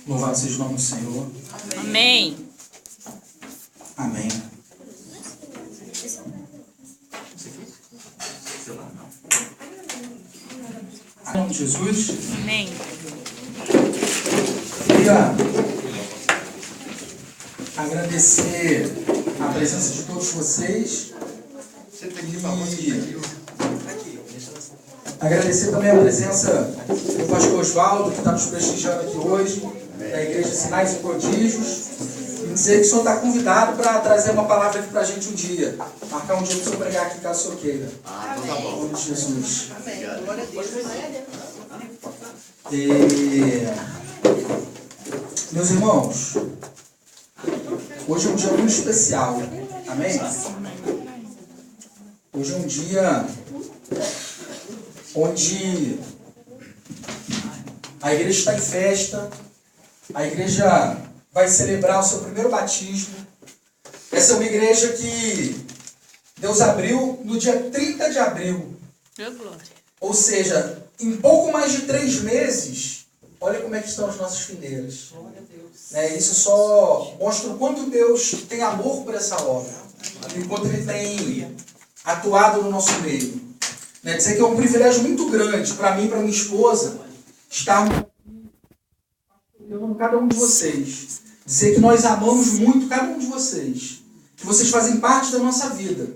Louvado seja o nome do Senhor. Amém. Amém. Em nome de Jesus. Amém. Queria agradecer a presença de todos vocês e agradecer também a presença do pastor Osvaldo, que está nos prestigiando aqui hoje, da Igreja Sinais e Prodígios, e dizer que o senhor está convidado para trazer uma palavra aqui para a gente um dia. Marcar um dia para o senhor pregar aqui, caso o senhor queira. Então tá bom. Em nome de Jesus. Amém. Glória a Deus. Meus irmãos, hoje é um dia muito especial. Amém? Hoje é um dia onde a igreja está em festa, a igreja vai celebrar o seu primeiro batismo. Essa é uma igreja que Deus abriu no dia 30 de abril. Meu glória. Ou seja, em pouco mais de 3 meses, olha como é que estão as nossas fileiras. Isso só mostra o quanto Deus tem amor por essa obra, e quanto Ele tem atuado no nosso meio. Dizer que é um privilégio muito grande para mim e para minha esposa estarmos com cada um de vocês. Dizer que nós amamos muito cada um de vocês, que vocês fazem parte da nossa vida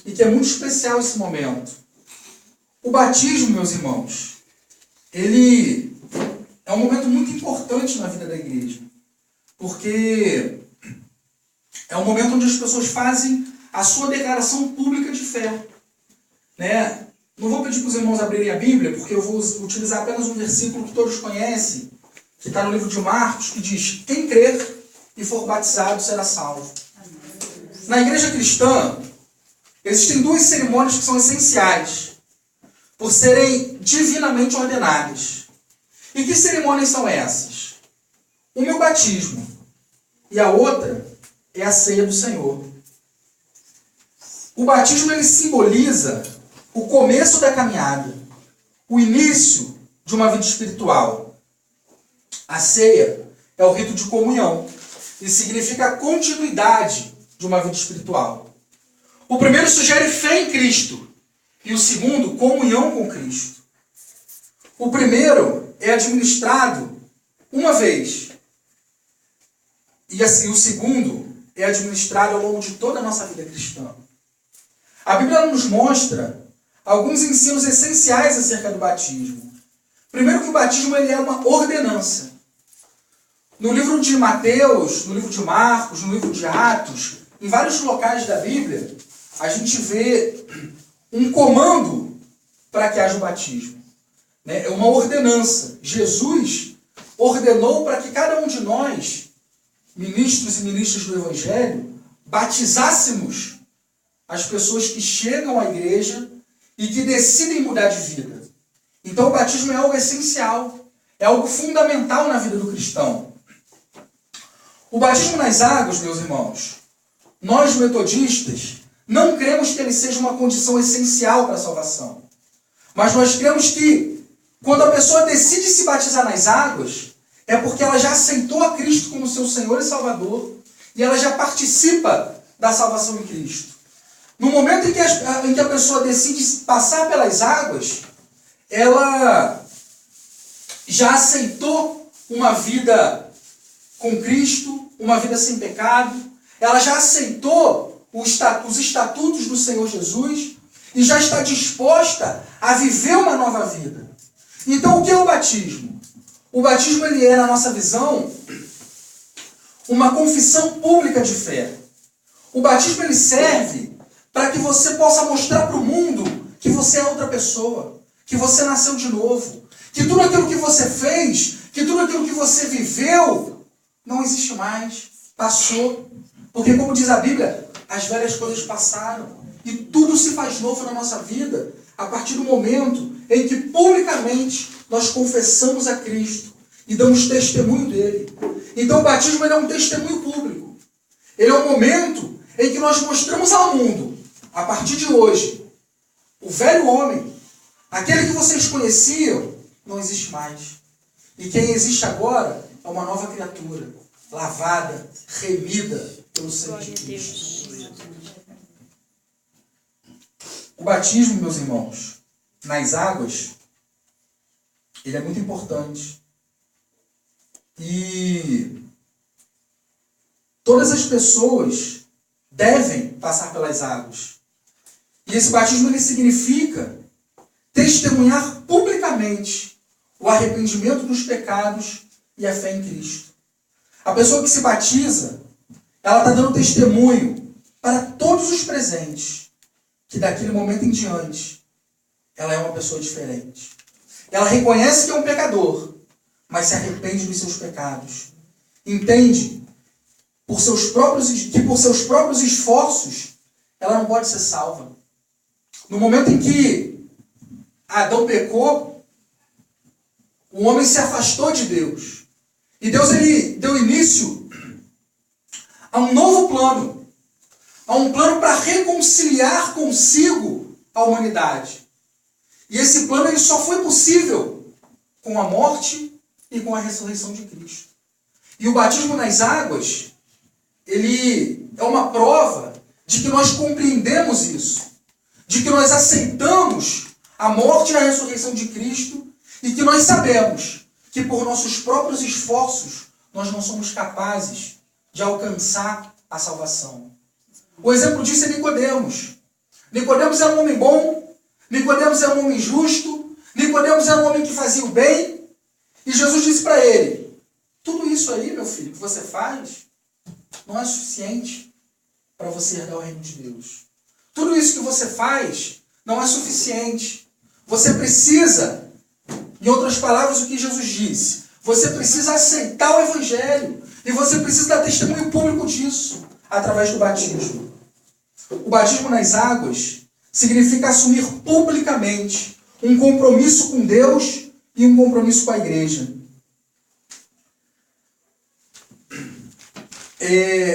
e que é muito especial esse momento. O batismo, meus irmãos, ele é um momento muito importante na vida da igreja, porque é um momento onde as pessoas fazem a sua declaração pública de fé. Não vou pedir para os irmãos abrirem a Bíblia, porque eu vou utilizar apenas um versículo que todos conhecem, que está no livro de Marcos, que diz: quem crer e for batizado será salvo. Na igreja cristã, existem 2 cerimônias que são essenciais, por serem divinamente ordenadas. E que cerimônias são essas? O meu batismo e a outra é a ceia do Senhor. O batismo ele simboliza o começo da caminhada, o início de uma vida espiritual. A ceia é o rito de comunhão e significa a continuidade de uma vida espiritual. O primeiro sugere fé em Cristo e o segundo, comunhão com Cristo. O primeiro é administrado uma vez e o segundo é administrado ao longo de toda a nossa vida cristã. A Bíblia nos mostra alguns ensinos essenciais acerca do batismo. Primeiro, que o batismo ele é uma ordenança. No livro de Mateus, no livro de Marcos, no livro de Atos, em vários locais da Bíblia, a gente vê um comando para que haja o batismo. É uma ordenança. Jesus ordenou para que cada um de nós, ministros e ministras do Evangelho, batizássemos as pessoas que chegam à igreja e que decidem mudar de vida. Então o batismo é algo essencial, é algo fundamental na vida do cristão. O batismo nas águas, meus irmãos, nós metodistas não cremos que ele seja uma condição essencial para a salvação. Mas nós cremos que quando a pessoa decide se batizar nas águas, é porque ela já aceitou a Cristo como seu Senhor e Salvador e ela já participa da salvação em Cristo. No momento em que a pessoa decide passar pelas águas, ela já aceitou uma vida com Cristo, uma vida sem pecado, ela já aceitou os estatutos do Senhor Jesus e já está disposta a viver uma nova vida. Então, o que é o batismo? O batismo ele é, na nossa visão, uma confissão pública de fé. O batismo ele serve para que você possa mostrar para o mundo que você é outra pessoa, que você nasceu de novo, que tudo aquilo que você fez, que tudo aquilo que você viveu, não existe mais, passou. Porque, como diz a Bíblia, as velhas coisas passaram e tudo se faz novo na nossa vida a partir do momento em que publicamente nós confessamos a Cristo e damos testemunho dele. Então o batismo ele é um testemunho público. Ele é um momento em que nós mostramos ao mundo, a partir de hoje, o velho homem, aquele que vocês conheciam, não existe mais. E quem existe agora é uma nova criatura, lavada, remida pelo sangue de Glória a Cristo. Deus. O batismo, meus irmãos, nas águas, ele é muito importante. E todas as pessoas devem passar pelas águas. E esse batismo ele significa testemunhar publicamente o arrependimento dos pecados e a fé em Cristo. A pessoa que se batiza, ela está dando testemunho para todos os presentes que daquele momento em diante ela é uma pessoa diferente. Ela reconhece que é um pecador, mas se arrepende dos seus pecados. Entende que por seus próprios esforços ela não pode ser salva. No momento em que Adão pecou, o homem se afastou de Deus. E Deus ele deu início a um novo plano. A um plano para reconciliar consigo a humanidade. E esse plano ele só foi possível com a morte e com a ressurreição de Cristo. E o batismo nas águas, ele é uma prova de que nós compreendemos isso. De que nós aceitamos a morte e a ressurreição de Cristo e que nós sabemos que por nossos próprios esforços nós não somos capazes de alcançar a salvação. O exemplo disso é Nicodemos. Nicodemos era um homem bom, Nicodemos era um homem justo, Nicodemos era um homem que fazia o bem, e Jesus disse para ele: tudo isso aí, meu filho, que você faz, não é suficiente para você herdar o reino de Deus. Tudo isso que você faz não é suficiente. Você precisa, em outras palavras, o que Jesus disse, você precisa aceitar o Evangelho, e você precisa dar testemunho público disso, através do batismo. O batismo nas águas significa assumir publicamente um compromisso com Deus e um compromisso com a igreja.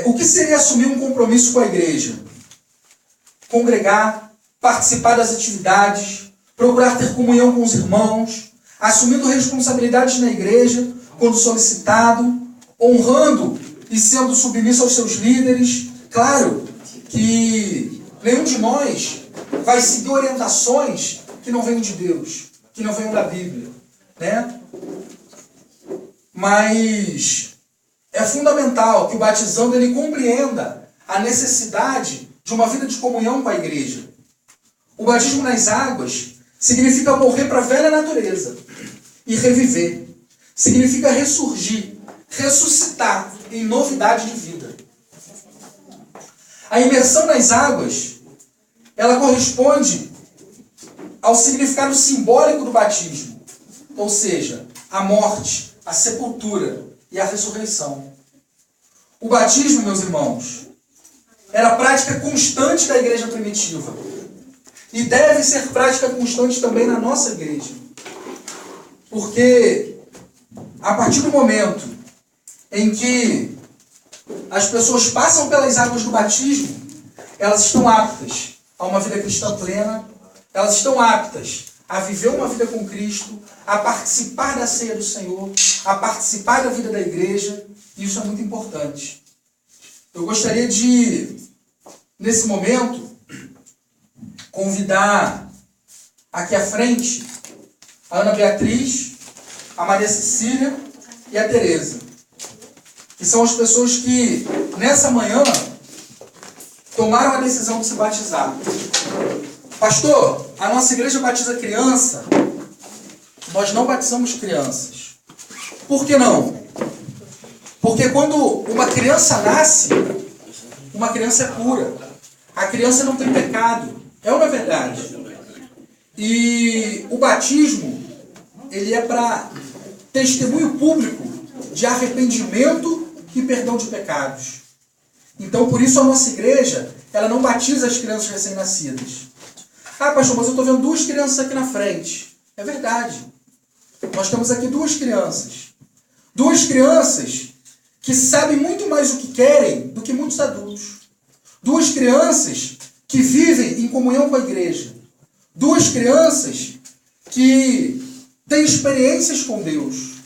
O que seria assumir um compromisso com a igreja? Congregar, participar das atividades, procurar ter comunhão com os irmãos, assumindo responsabilidades na igreja quando solicitado, honrando e sendo submisso aos seus líderes. Claro que nenhum de nós vai seguir orientações que não venham de Deus, que não venham da Bíblia, né? Mas é fundamental que o batizando ele compreenda a necessidade de uma vida de comunhão com a igreja. O batismo nas águas significa morrer para a velha natureza e reviver. Significa ressurgir, ressuscitar em novidade de vida. A imersão nas águas, ela corresponde ao significado simbólico do batismo, ou seja, a morte, a sepultura e a ressurreição. O batismo, meus irmãos, era prática constante da igreja primitiva e deve ser prática constante também na nossa igreja, porque a partir do momento em que as pessoas passam pelas águas do batismo, elas estão aptas a uma vida cristã plena, elas estão aptas a viver uma vida com Cristo, a participar da ceia do Senhor, a participar da vida da igreja, e isso é muito importante. Eu gostaria de, nesse momento, convidar aqui à frente a Ana Beatriz, a Maria Cecília e a Tereza, que são as pessoas que, nessa manhã, tomaram a decisão de se batizar. Pastor, a nossa igreja batiza criança. Nós não batizamos crianças. Por que não? Porque quando uma criança nasce, uma criança é pura. A criança não tem pecado. É uma verdade. E o batismo, ele é para testemunho público de arrependimento e perdão de pecados. Então, por isso a nossa igreja, ela não batiza as crianças recém-nascidas. Ah, pastor, mas eu estou vendo 2 crianças aqui na frente. É verdade. Nós temos aqui 2 crianças. 2 crianças que sabem muito mais o que querem do que muitos adultos. 2 crianças que vivem em comunhão com a igreja. 2 crianças que têm experiências com Deus.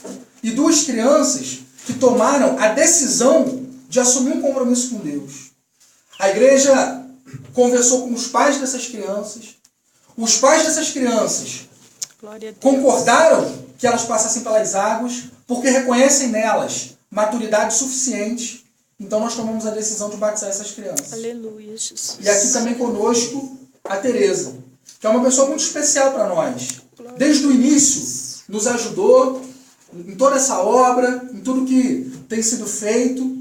E 2 crianças que tomaram a decisão de assumir um compromisso com Deus. A igreja conversou com os pais dessas crianças. Os pais dessas crianças concordaram que elas passassem pelas águas, porque reconhecem nelas maturidade suficiente. Então nós tomamos a decisão de batizar essas crianças. Aleluia, Jesus. E aqui também conosco a Tereza, que é uma pessoa muito especial para nós. Desde o início nos ajudou em toda essa obra, em tudo que tem sido feito.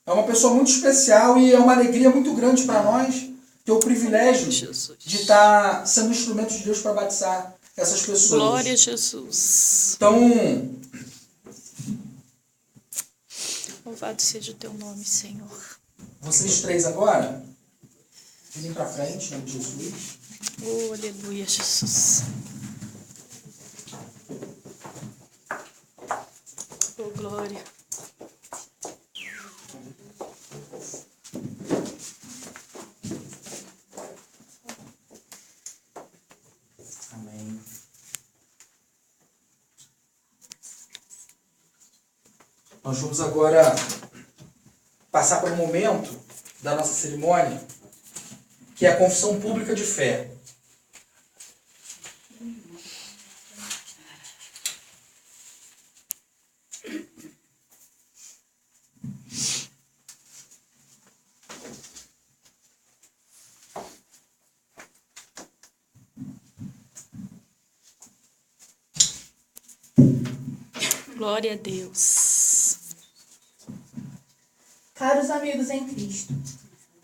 É uma pessoa muito especial e é uma alegria muito grande para nós ter o privilégio de estar sendo instrumento de Deus para batizar essas pessoas. Glória a Jesus. Então, louvado seja o teu nome, Senhor. vocês três agora, virem para frente, em nome de Jesus. Oh, aleluia, Jesus. Oh, glória. Amém. Nós vamos agora passar para um momento da nossa cerimônia, que é a confissão pública de fé. Glória a Deus. Caros amigos em Cristo,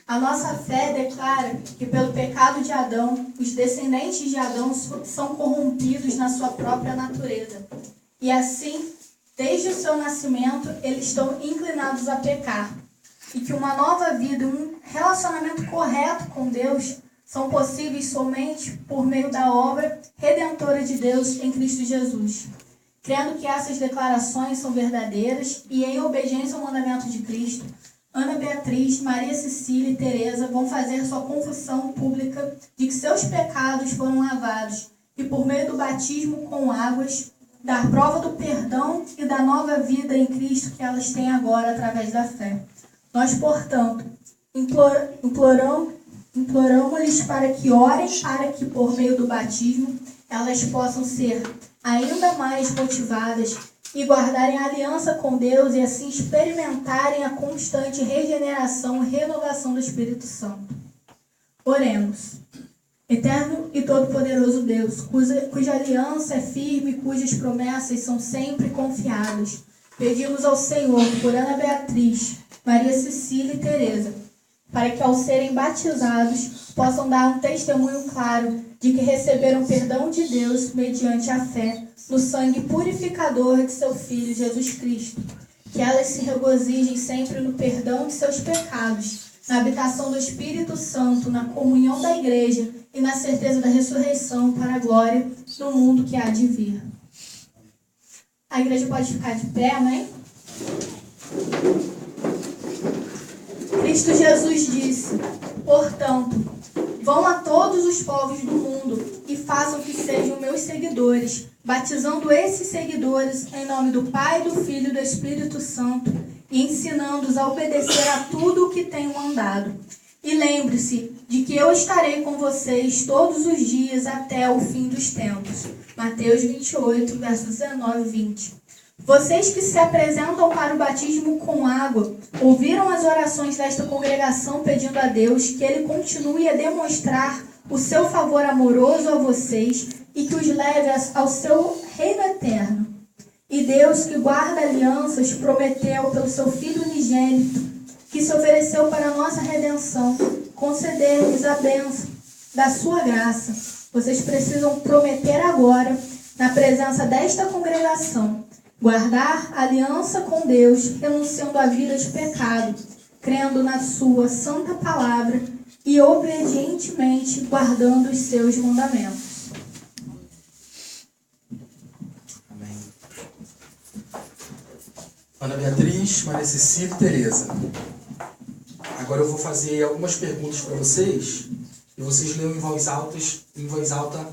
a nossa fé declara que pelo pecado de Adão, os descendentes de Adão são corrompidos na sua própria natureza. E assim, desde o seu nascimento, eles estão inclinados a pecar. E que uma nova vida e um relacionamento correto com Deus são possíveis somente por meio da obra redentora de Deus em Cristo Jesus. Crendo que essas declarações são verdadeiras e em obediência ao mandamento de Cristo, Ana Beatriz, Maria Cecília e Tereza vão fazer sua confissão pública de que seus pecados foram lavados e por meio do batismo com águas, dar prova do perdão e da nova vida em Cristo que elas têm agora através da fé. Nós, portanto, imploramos-lhes para que orem para que por meio do batismo elas possam ser ainda mais motivadas e guardarem a aliança com Deus e assim experimentarem a constante regeneração e renovação do Espírito Santo. Oremos. Eterno e todo-poderoso Deus, cuja aliança é firme e cujas promessas são sempre confiadas, pedimos ao Senhor por Ana Beatriz, Maria Cecília e Tereza, para que ao serem batizados possam dar um testemunho claro de que receberam perdão de Deus mediante a fé no sangue purificador de seu Filho Jesus Cristo. Que elas se regozijem sempre no perdão de seus pecados, na habitação do Espírito Santo, na comunhão da Igreja e na certeza da ressurreição para a glória do mundo que há de vir. A Igreja pode ficar de pé, amém? Cristo Jesus disse: portanto, vão a todos os povos do mundo e façam que sejam meus seguidores, batizando esses seguidores em nome do Pai, do Filho e do Espírito Santo e ensinando-os a obedecer a tudo o que tenho mandado. E lembre-se de que eu estarei com vocês todos os dias até o fim dos tempos. Mateus 28, versos 19 e 20. Vocês que se apresentam para o batismo com água, ouviram as orações desta congregação pedindo a Deus que Ele continue a demonstrar o seu favor amoroso a vocês e que os leve ao seu reino eterno. E Deus, que guarda alianças, prometeu pelo seu Filho unigênito, que se ofereceu para a nossa redenção, conceder-lhes a bênção da sua graça. Vocês precisam prometer agora, na presença desta congregação, guardar a aliança com Deus, renunciando à vida de pecado, crendo na sua santa palavra e obedientemente guardando os seus mandamentos. Amém. Ana Beatriz, Maria Cecília e Tereza. Agora eu vou fazer algumas perguntas para vocês e vocês leiam em voz alta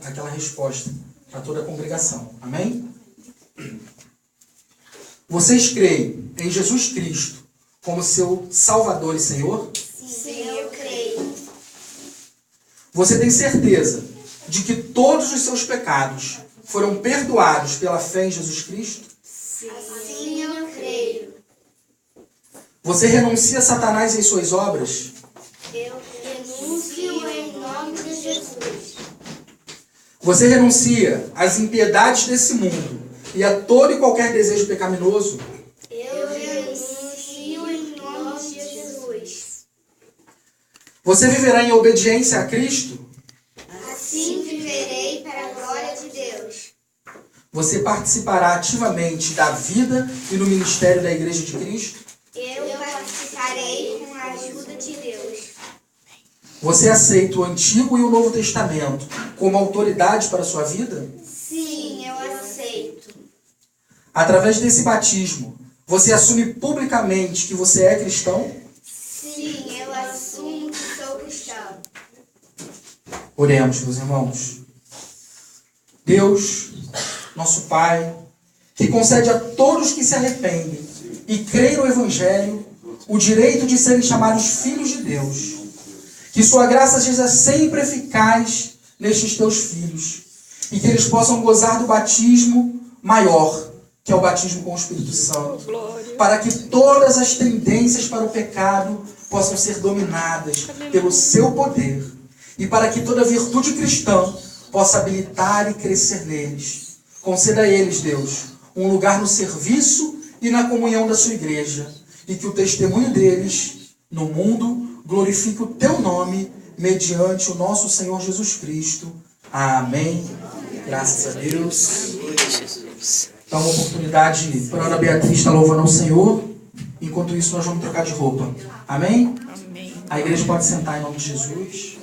aquela resposta para toda a congregação. Amém? Vocês creem em Jesus Cristo como seu Salvador e Senhor? Sim, eu creio. Você tem certeza de que todos os seus pecados foram perdoados pela fé em Jesus Cristo? Sim, eu creio. Você renuncia a Satanás e suas obras? Eu renuncio em nome de Jesus. Você renuncia às impiedades desse mundo e a todo e qualquer desejo pecaminoso? Eu renuncio em nome de Jesus. Você viverá em obediência a Cristo? Assim viverei para a glória de Deus. Você participará ativamente da vida e no ministério da Igreja de Cristo? Eu participarei com a ajuda de Deus. Você aceita o Antigo e o Novo Testamento como autoridade para a sua vida? Sim, eu aceito. Através desse batismo, você assume publicamente que você é cristão? Sim, eu assumo que sou cristão. Oremos, meus irmãos. Deus, nosso Pai, que concede a todos que se arrependem e creem no Evangelho o direito de serem chamados filhos de Deus. Que sua graça seja sempre eficaz nestes teus filhos e que eles possam gozar do batismo maior, que é o batismo com o Espírito Santo, para que todas as tendências para o pecado possam ser dominadas pelo seu poder e para que toda virtude cristã possa habilitar e crescer neles. Conceda a eles, Deus, um lugar no serviço e na comunhão da sua igreja, e que o testemunho deles no mundo glorifique o teu nome mediante o nosso Senhor Jesus Cristo. Amém. Graças a Deus. Dá uma oportunidade para a Ana Beatriz estar louvando ao Senhor. Enquanto isso, nós vamos trocar de roupa. Amém? Amém. A igreja pode sentar em nome de Jesus.